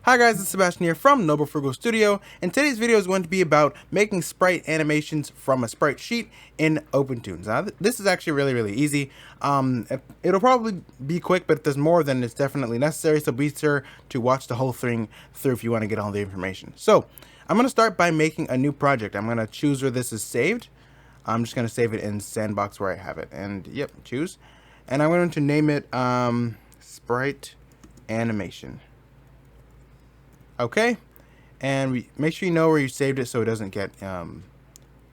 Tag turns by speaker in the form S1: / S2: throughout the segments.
S1: Hi guys, it's Sebastian here from Noble Frugal Studio, and today's video is going to be about making sprite animations from a sprite sheet in Opentoonz. Now, this is actually really easy. It'll probably be quick, but if there's more, then it's definitely necessary, so be sure to watch the whole thing through if you want to get all the information. So, I'm going to start by making a new project. I'm going to choose where this is saved. I'm just going to save it in Sandbox where I have it, and yep, choose. And I'm going to name it Sprite Animation. Okay, and make sure you know where you saved it so it doesn't get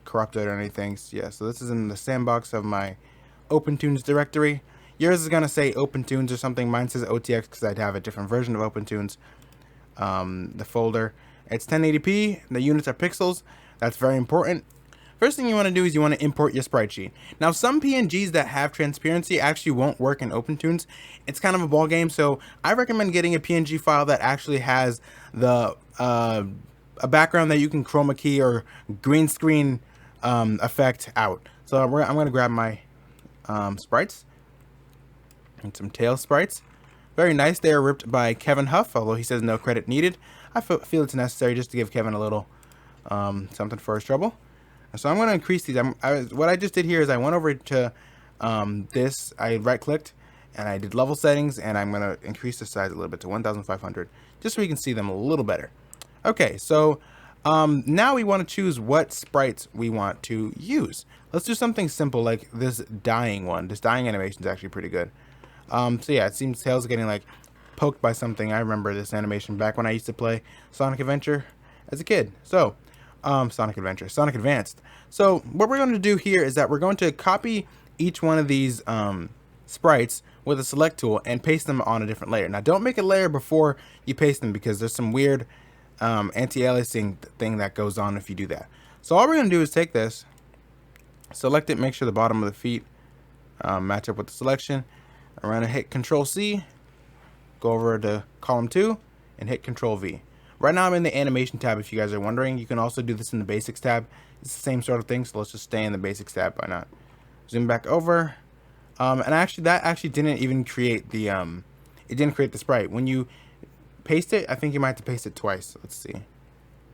S1: corrupted or anything. So, yeah, so this is in the sandbox of my Opentoonz directory. Yours is going to say Opentoonz or something. Mine says OTX because I'd have a different version of Opentoonz. The folder, it's 1080p. The units are pixels. That's very important. First thing you want to do is you want to import your sprite sheet. Now, some PNGs that have transparency actually won't work in Opentoonz. It's kind of a ball game, so I recommend getting a PNG file that actually has the a background that you can chroma key or green screen effect out. So I'm going to grab my sprites and some tail sprites. Very nice. They are ripped by Kevin Huff, although he says no credit needed. I feel it's necessary just to give Kevin a little something for his trouble. So I'm going to increase these. What I just did here is I went over to this. I right-clicked and I did level settings, and I'm going to increase the size a little bit to 1,500, just so we can see them a little better. Okay, so now we want to choose what sprites we want to use. Let's do something simple like this dying one. This dying animation is actually pretty good. So yeah, it seems Tails getting like poked by something. I remember this animation back when I used to play Sonic Adventure as a kid. So Sonic Advanced. So what we're going to do here is that we're going to copy each one of these sprites with a select tool and paste them on a different layer. Now, don't make a layer before you paste them because there's some weird anti-aliasing thing that goes on if you do that. So all we're going to do is take this, select it, make sure the bottom of the feet match up with the selection. I'm going to hit Control C, go over to column 2, and hit Control V. Right now I'm in the animation tab if you guys are wondering. You can also do this in the basics tab. It's the same sort of thing, so let's just stay in the basics tab. Why not? Zoom back over. And actually that actually didn't even create the it didn't create the sprite. When you paste it, I think you might have to paste it twice. Let's see.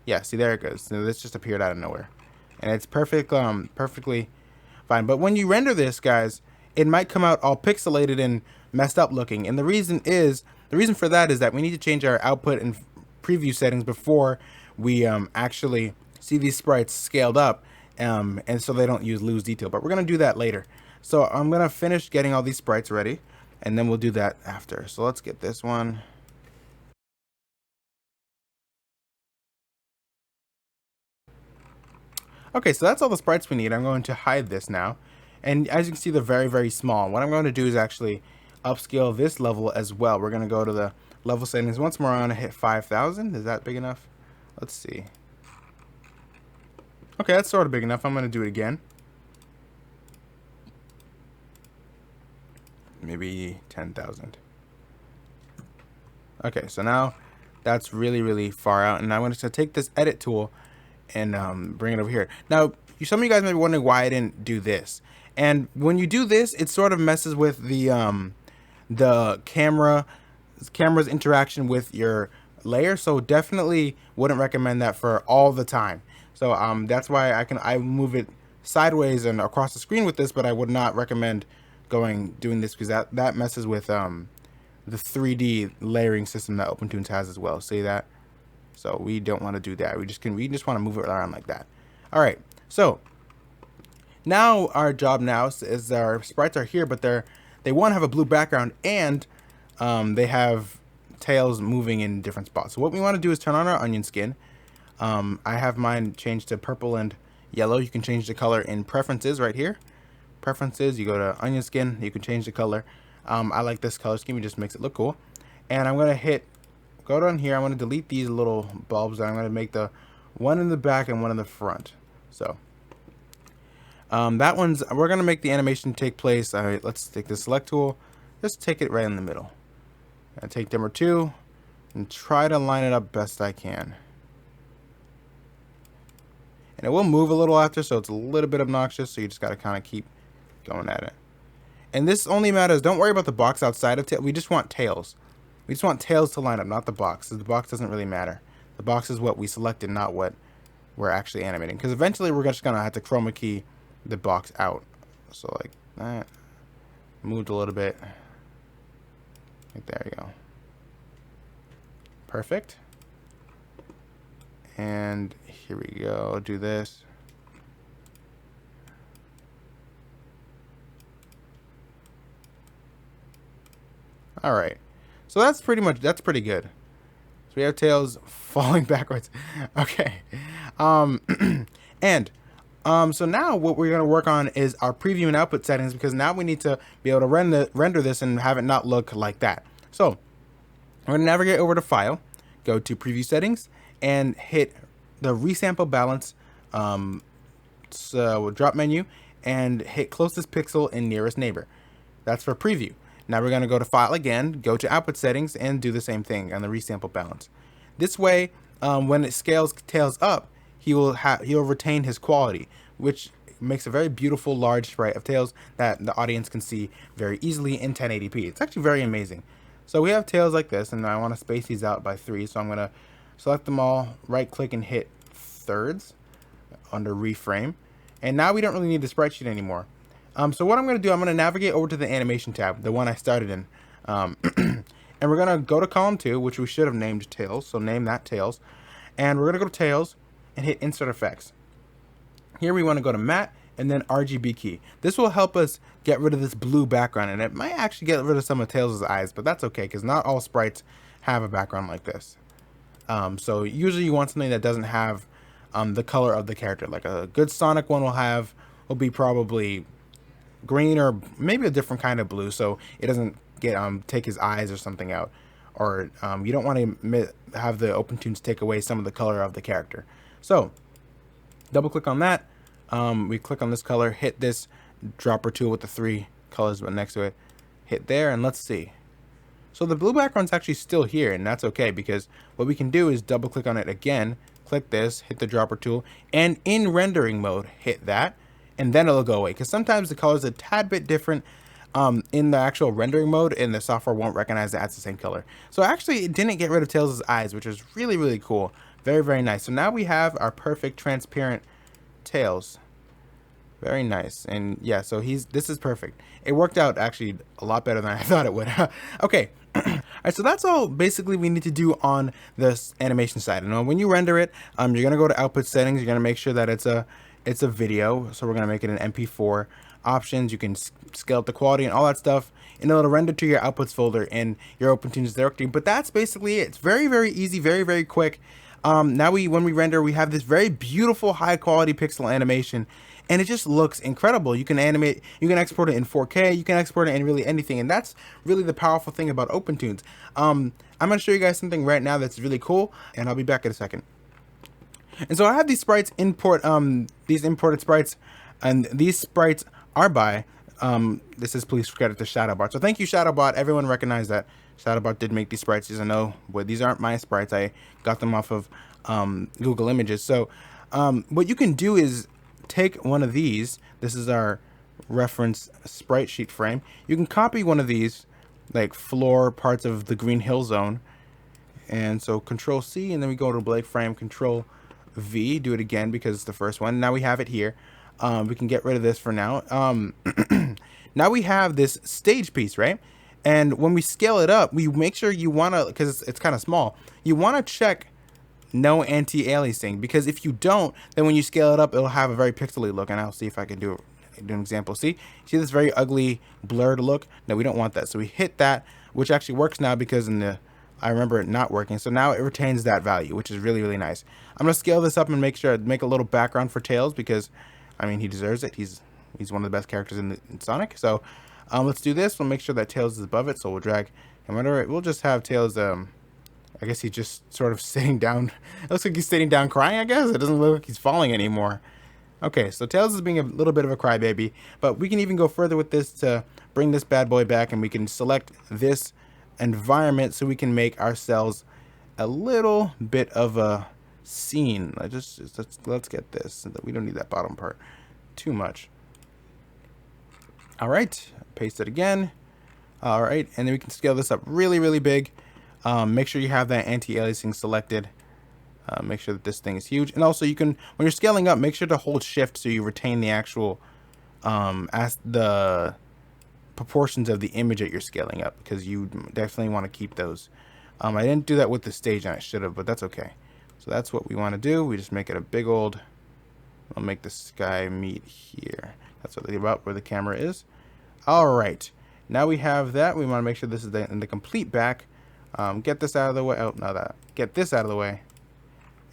S1: Yeah, see, there it goes. So this just appeared out of nowhere. And it's perfectly fine. But when you render this, guys, it might come out all pixelated and messed up looking. And the reason for that is that we need to change our output and preview settings before we actually see these sprites scaled up, and so they don't lose detail. But we're gonna do that later. So I'm gonna finish getting all these sprites ready, and then we'll do that after. So let's get this one. Okay, so that's all the sprites we need. I'm going to hide this now, and as you can see, they're very small. What I'm going to do is actually upscale this level as well. We're gonna go to the level settings once more. I'm gonna hit 5,000. Is that big enough? Let's see. Okay, that's sort of big enough. I'm gonna do it again. Maybe 10,000. Okay, so now that's really far out, and I'm going to take this edit tool and bring it over here. Now, some of you guys may be wondering why I didn't do this. And when you do this, it sort of messes with the camera's interaction with your layer, so definitely wouldn't recommend that for all the time. So that's why I move it sideways and across the screen with this, but I would not recommend doing this because that messes with the 3D layering system that Opentoonz has as well. See that? So we don't want to do that. We just want to move it around like that. All right. So now our job now is our sprites are here, but they want to have a blue background, and they have tails moving in different spots. So what we want to do is turn on our onion skin. I have mine changed to purple and yellow. You can change the color in preferences right here. Preferences, you go to onion skin, you can change the color. I like this color scheme, it just makes it look cool. And I'm going to go down here, I'm going to delete these little bulbs, and I'm going to make the one in the back and one in the front. So we're going to make the animation take place. All right, let's take the select tool, just take it right in the middle. And take dimmer 2 and try to line it up best I can. And it will move a little after, so it's a little bit obnoxious, so you just got to kind of keep going at it. And this only matters, don't worry about the box outside of tail, we just want tails. We just want Tails to line up, not the box. The box doesn't really matter. The box is what we selected, not what we're actually animating. Because eventually we're just gonna have to chroma key the box out. So like that. Moved a little bit. Like there you go. Perfect. And here we go. Do this. All right. So that's pretty good. So we have Tails falling backwards. Okay. And so now what we're going to work on is our preview and output settings, because now we need to be able to render this and have it not look like that. So we're going to navigate over to File, go to Preview Settings, and hit the Resample Balance drop menu, and hit Closest Pixel and Nearest Neighbor. That's for preview. Now we're going to go to File again, go to Output Settings, and do the same thing on the Resample Balance. This way, when it scales Tails up, he'll retain his quality, which makes a very beautiful large sprite of Tails that the audience can see very easily in 1080p. It's actually very amazing. So we have Tails like this, and I want to space these out by 3, so I'm going to select them all, right click and hit thirds under reframe. And now we don't really need the sprite sheet anymore. So what I'm going to do, I'm going to navigate over to the animation tab, the one I started in. And we're going to go to column 2, which we should have named Tails, so name that Tails. And we're going to go to Tails and hit Insert Effects. Here we want to go to Matte and then RGB key. This will help us get rid of this blue background, and it might actually get rid of some of Tails' eyes, but that's okay, because not all sprites have a background like this. So usually you want something that doesn't have the color of the character. Like a good Sonic one will be probably green or maybe a different kind of blue, so it doesn't get take his eyes or something out. Or you don't want to have the Opentoonz take away some of the color of the character. So double click on that. We click on this color, hit this dropper tool with the 3 colors next to it, hit there, and let's see. So the blue background's actually still here, and that's okay, because what we can do is double click on it again, click this, hit the dropper tool, and in rendering mode, hit that, and then it'll go away, because sometimes the color's a tad bit different in the actual rendering mode, and the software won't recognize that it's the same color. So actually, it didn't get rid of Tails' eyes, which is really, really cool. Very, very nice. So now we have our perfect transparent Tails. Very nice. And yeah, so this is perfect. It worked out actually a lot better than I thought it would. Okay. Alright, so that's all basically we need to do on this animation side. And when you render it, you're gonna go to output settings. You're gonna make sure that it's a video. So we're gonna make it an MP4. Options, you can scale up the quality and all that stuff, and it'll render to your outputs folder in your Opentoonz directory. But that's basically it. It's very, very easy, very, very quick. Now when we render, we have this very beautiful high quality pixel animation, and it just looks incredible. You can animate, you can export it in 4K, you can export it in really anything, and that's really the powerful thing about Opentoonz. I'm going to show you guys something right now that's really cool, and I'll be back in a second. And so I have these sprites these imported sprites, and these sprites are by, this is please credit to Shadowbot. So thank you, Shadowbot. Everyone recognized that Shadowbot did make these sprites. These I know, but these aren't my sprites. I got them off of Google Images. So what you can do is take one of these. This is our reference sprite sheet frame. You can copy one of these, like floor parts of the Green Hill Zone. And so Control C, and then we go to Blade Frame, Control V, do it again because it's the first one. Now we have it here. We can get rid of this for now. Now we have this stage piece, right? And when we scale it up, we make sure you want to, because it's kind of small, you want to check no anti-aliasing, because if you don't, then when you scale it up, it'll have a very pixely look. And I'll see if I can do an example. See this very ugly blurred look? No, we don't want that. So we hit that, which actually works now because I remember it not working. So now it retains that value, which is really, really nice. I'm going to scale this up and make a little background for Tails, because I mean, he deserves it. He's one of the best characters in Sonic. So let's do this. We'll make sure that Tails is above it. So we'll drag him under it. We'll just have Tails, I guess he's just sort of sitting down. It looks like he's sitting down crying, I guess. It doesn't look like he's falling anymore. Okay, so Tails is being a little bit of a crybaby. But we can even go further with this to bring this bad boy back. And we can select this environment so we can make ourselves a little bit of a scene. Let's get this. We don't need that bottom part too much. All right, paste it again. All right, and then we can scale this up really, really big. Make sure you have that anti-aliasing selected. Make sure that this thing is huge. And also you can, when you're scaling up, make sure to hold shift so you retain the actual, as the proportions of the image that you're scaling up, because you definitely want to keep those. I didn't do that with the stage and I should have, but that's okay. So that's what we want to do. We just make it a big old, I'll make the sky meet here. That's what about where the camera is. All right, now we have that. We want to make sure this is in the complete back. Get this out of the way. Oh, no, that. Get this out of the way.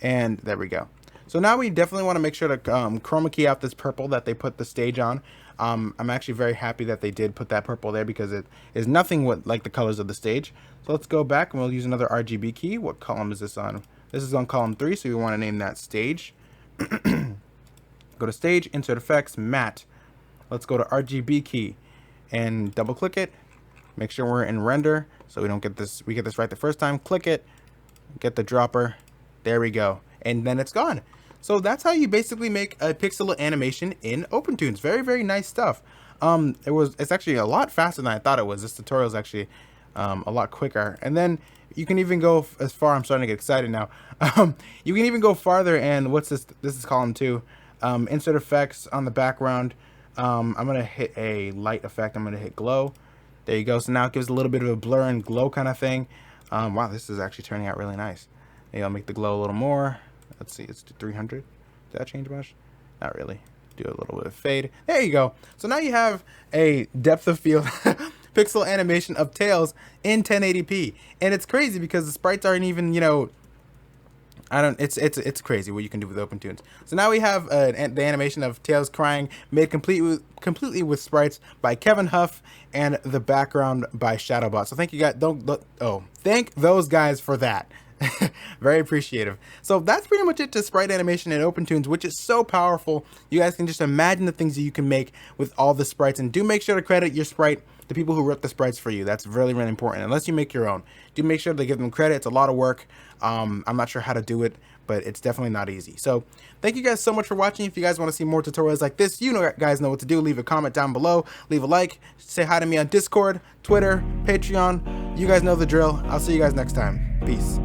S1: And there we go. So now we definitely want to make sure to chroma key out this purple that they put the stage on. I'm actually very happy that they did put that purple there because it is nothing like the colors of the stage. So let's go back and we'll use another RGB key. What column is this on? This is on column 3, so we want to name that stage. Go to stage, insert effects, matte. Let's go to RGB key and double click it. Make sure we're in render so we don't get this. We get this right the first time. Click it, get the dropper. There we go. And then it's gone. So that's how you basically make a pixel animation in Opentoonz. Very, very nice stuff. It's actually a lot faster than I thought it was. This tutorial is actually a lot quicker. And then you can even go as far. I'm starting to get excited now. You can even go farther. And what's this? This is column 2. Insert effects on the background. I'm going to hit a light effect. I'm going to hit glow. There you go. So now it gives a little bit of a blur and glow kind of thing. Wow, this is actually turning out really nice. Maybe I'll make the glow a little more. Let's see, it's 300. Did that change much? Not really. Do a little bit of fade. There you go. So now you have a depth of field pixel animation of Tails in 1080p. And it's crazy because the sprites aren't even, you know, it's crazy what you can do with Opentoonz. So now we have the animation of Tails crying made completely with sprites by Kevin Huff and the background by Shadowbot. So thank you guys. Thank those guys for that. Very appreciative. So that's pretty much it to sprite animation in Opentoonz, which is so powerful. You guys can just imagine the things that you can make with all the sprites, and do make sure to credit your sprite the people who wrote the sprites for you. That's really, really important. Unless you make your own, do make sure to give them credit. It's a lot of work. I'm not sure how to do it, but it's definitely not easy. So thank you guys so much for watching. If you guys want to see more tutorials like this, guys know what to do. Leave a comment down below, leave a like, say hi to me on Discord, Twitter, Patreon. You guys know the drill. I'll see you guys next time. Peace.